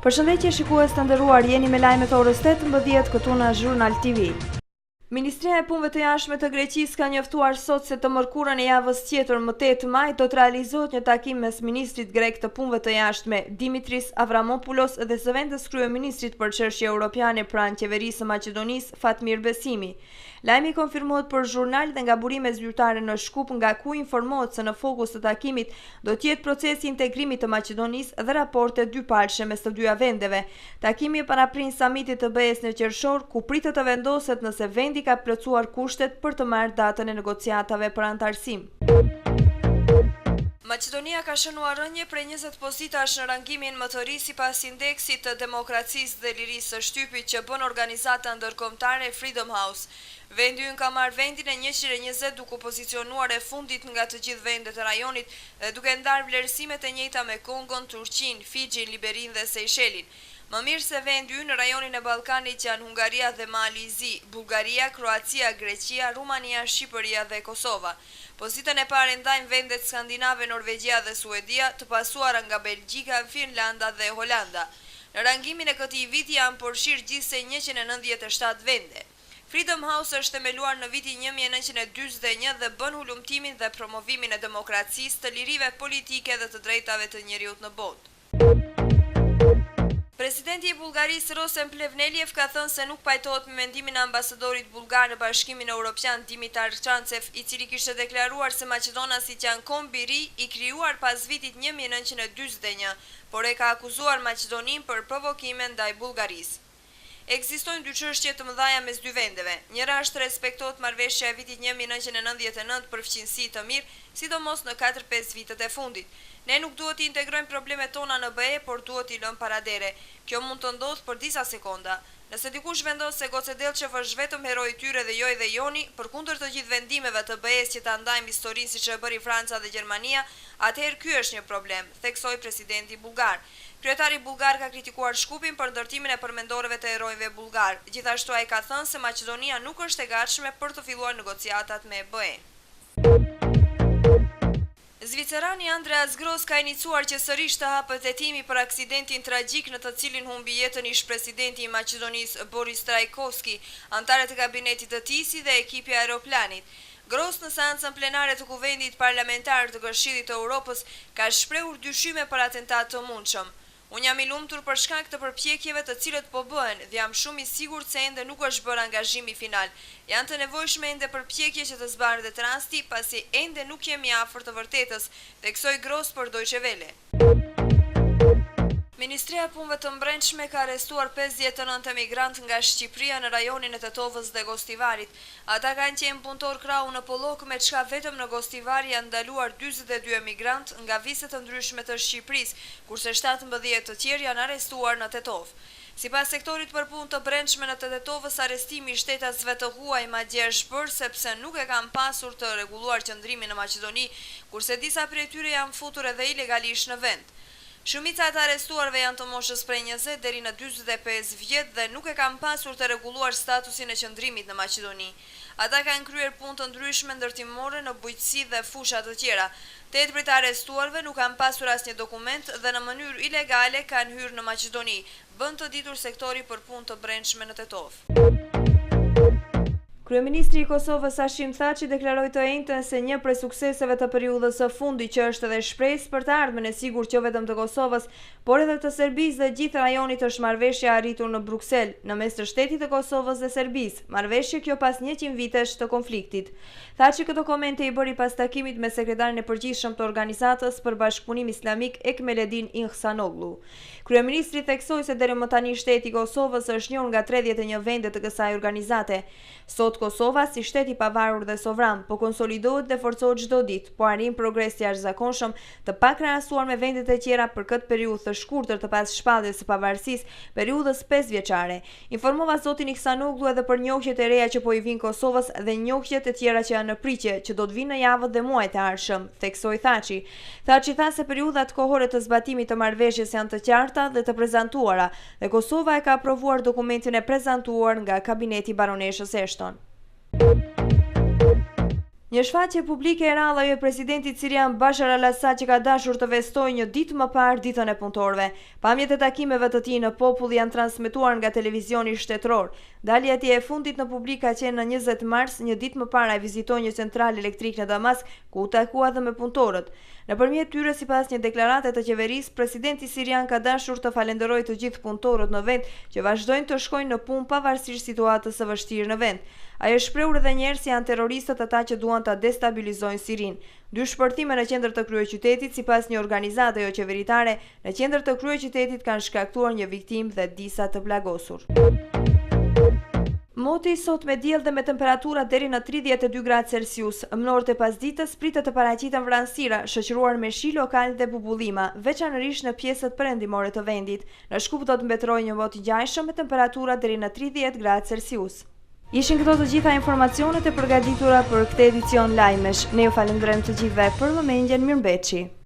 Përshëndetje shikues të nderuar, jeni me lajmet orës 18 këtu në Zhurnal TV. Ministria e Punëve të Jashtme të Greqisë ka njoftuar sot se të mërkurën e javës tjetër më 8 maj do të realizohet një takim mes ministrit grek të Punëve të Jashtme Dimitris Avramopoulos dhe zëvendës kryeministrit për çështje europiane pranë qeverisë së Maqedonisë Fatmir Besimi. Lajmi konfirmohet për Zhurnal dhe nga burime zyrtare në Shkup, nga ku informohet se në fokus të takimit do të jetë procesi i integrimit të Maqedonisë dhe raportet dypalëshe mes të dyja vendeve. Takimi paraprin samitit të BE-s në qershor, ku pritet të vendoset nëse vendi ka plotësuar kushtet për të marrë datën e negociatave për antarësim. Maqedonia ka shënuar rënje prej 20 pozitash në rangimin më të ri sipas indeksit të demokracisë dhe lirisë së shtypit që bën organizata ndërkombëtare Freedom House. Vendi ynë ka marrë vendin e 120 duke pozicionuar e fundit nga të gjithë vendet e rajonit dhe duke ndarë vlerësimet e njëjta me Kongon, Turqinë, Fixhin, Liberinë dhe Sejshelin. Më mirë se vendi ynë në rajonin e Ballkanit janë Hungaria dhe Malizi, Bullgaria, Kroacia, Greqia, Rumania, Shqipëria dhe Kosova. Pozitën e parë ndajnë vendet skandinave, Norvegjia dhe Suedia, të pasuara nga Belgjika, Finlanda dhe Holanda. Në rangimin e këtij viti janë përfshirë gjithsej 197 vende. Freedom House është themeluar në vitin 1941 dhe bën hulumtimin dhe promovimin e demokracisë, të lirive politike dhe të drejtave të njerëzit në botë. Presidenti i Bullgarisë Rosen Plevneliev ka thënë se nuk pajtohet me mendimin e ambasadorit bullgar në Bashkimin Evropian Dimitar Çancev, i cili kishte deklaruar se maqedonasit janë komb i ri i krijuar pas vitit 1941, por e ka akuzuar Maqedoninë për provokime ndaj Bullgarisë. Ekzistojnë dy çështje të mëdha mes dy vendeve. Njëra është respektohet marrëveshja e vitit 1999 për fqinësi të mirë, sidomos në 4-5 vitet e fundit. Ne nuk duhet të integrojmë problemet tona në BE, por duhet t'i lëmë paradere. Kjo mund të ndodhë për disa sekonda. Nëse dikush vendos se Goce Delçev është vetëm heroi i tyre dhe jo edhe joni, përkundër të gjithë vendimeve të BE-s që ta ndajmë historinë siç e bëri Franca dhe Gjermania, atëherë ky është një problem, theksoi presidenti bullgar. Kryetari bullgar ka kritikuar Shkupin për ndërtimin e përmendorëve të herojve bullgar. Gjithashtu ai ka thënë se Maqedonia nuk është e gatshme për të filluar negociatat me BE. Zvicerani Andreas Gross ka inicuar që sërish të hapet hetimi për aksidentin tragjik në të cilin humbi jetën ish-presidenti i Maqedonisë Boris Trajkovski, antarët e kabinetit të tij si dhe ekipi i aeroplanit. Gross në seancën plenare të Kuvendit Parlamentar të Këshillit të Europës ka shprehur dyshime për atentat të mundshëm. Unë jam i lumtur për shkak të përpjekjeve të cilët po bëhen dhe jam shumë i sigurt se ende nuk është bërë angazhimi final. Janë të nevojshme ende përpjekje që të zbardhet rasti, pasi ende nuk jemi afër të vërtetës, theksoi Gross për Deutsche Welle. Ministria e Punëve të Mbrëmshme ka arrestuar 59 emigrantë nga Shqipëria në rajonin e Tetovës dhe Gostivarit. Ata kanë qenë punëtor krau në Pollok, me çka vetëm në Gostivar janë ndaluar 42 emigrantë nga vizat të ndryshme të Shqipërisë, kurse 17 të tjerë janë arrestuar në Tetovë. Sipas sektorit për punë të brendshme në Tetovës, arrestimi i shtetasve të huaj madje është bërë sepse nuk e kanë pasur të rregulluar qëndrimin në Maqedoni, kurse disa prej tyre janë futur edhe ilegalisht në vend. Shumica e të arrestuarve janë të moshës prej 20 deri në 45 vjet dhe nuk e kanë pasur të rregulluar statusin e qëndrimit në Maqedoni. Ata kanë kryer punë të ndryshme ndërtimore në bujqësi dhe fusha të tjera. 8 prej të arrestuarve nuk kanë pasur asnjë dokument dhe në mënyrë ilegale kanë hyrë në Maqedoni, bën të ditur sektori për punë të brendshme në Tetovë. Kryeministri i Kosovës Hashim Thaçi deklaroi të njëjtën se një prej sukseseve të periudhës së fundit që është edhe shpresë për të ardhmen e sigurt jo vetëm të Kosovës, por edhe të Serbisë dhe gjithë rajonit është marrëveshja arritur në Bruksel, në mes të shtetit të Kosovës dhe Serbisë, marrëveshje kjo pas 100 vitesh të konfliktit. Thaçi këto komente i bëri pas takimit me sekretarin e përgjithshëm të Organizatës për Bashkëpunim Islamik Ekmeledin Ihsanoglu. Kryeministri theksoi se deri më tani shteti i Kosovës është njëri nga 31 vendet të kësaj organizate. Sot Kosova, si shtet i pavarur dhe sovran, po konsolidohet dhe forcohet çdo ditë, po arrin progres jashtëzakonshëm të pakrahasuar me vendet e tjera për këtë periudhë të shkurtër të pas shpalljes së pavarësisë, periudhës 5 vjeçare. Informova zotin Ihsanoglu edhe për njohjet e reja që po i vijnë Kosovës dhe njohjet e tjera që janë në pritje, që do të vinë në javët dhe muajt e ardhshëm, theksoi Thaçi. Thaçi tha se periudhat kohore të zbatimit të marrëveshjes janë të qarta dhe të prezantuara, dhe Kosova e ka aprovuar dokumentin e prezantuar nga kabineti baroneshës Ashton. Një shfaqje publike e rrallë e presidentit sirian Bashar al-Assad që ka dashur të festojë një ditë më parë ditën e punëtorëve. Pamjet e takimeve të tij në popull janë transmetuar nga televizioni shtetëror. Dalja e tij e fundit në publik ka qenë në 20 mars, një ditë më parë ai vizitoi një centralë elektrike në Damask, ku u takua dhe me punëtorët. Nëpërmjet tyre, sipas një deklarate të qeverisë, presidenti sirian ka dashur të falenderojë të gjithë punëtorët në vend që vazhdojnë të shkojnë në punë pavarësisht situatës së vështirë në vend. Ai është shprehur edhe një herë se janë terroristët ata që duan ta destabilizojnë Sirinë. 2 shpërthime në qendër të kryeqytetit, sipas një organizate jo qeveritare, në qendër të kryeqytetit kanë shkaktuar një viktimë dhe disa të plagosur. Moti sot me diell dhe me temperatura deri në 32 gradë Celsius. Në orët e pasdites pritet të paraqiten vranësira, shoqëruar me shi lokal dhe bubullima, veçanërisht në pjesët perëndimore të vendit. Në Shkup do të mbetrojë një mot i ngjajshëm me temperatura deri në 30 gradë Celsius. Ishin këto të gjitha informacionet e përgatitura për këtë edicion lajmesh. Ne ju falenderojmë të gjithëve për vëmendjen, mirëmbëçi.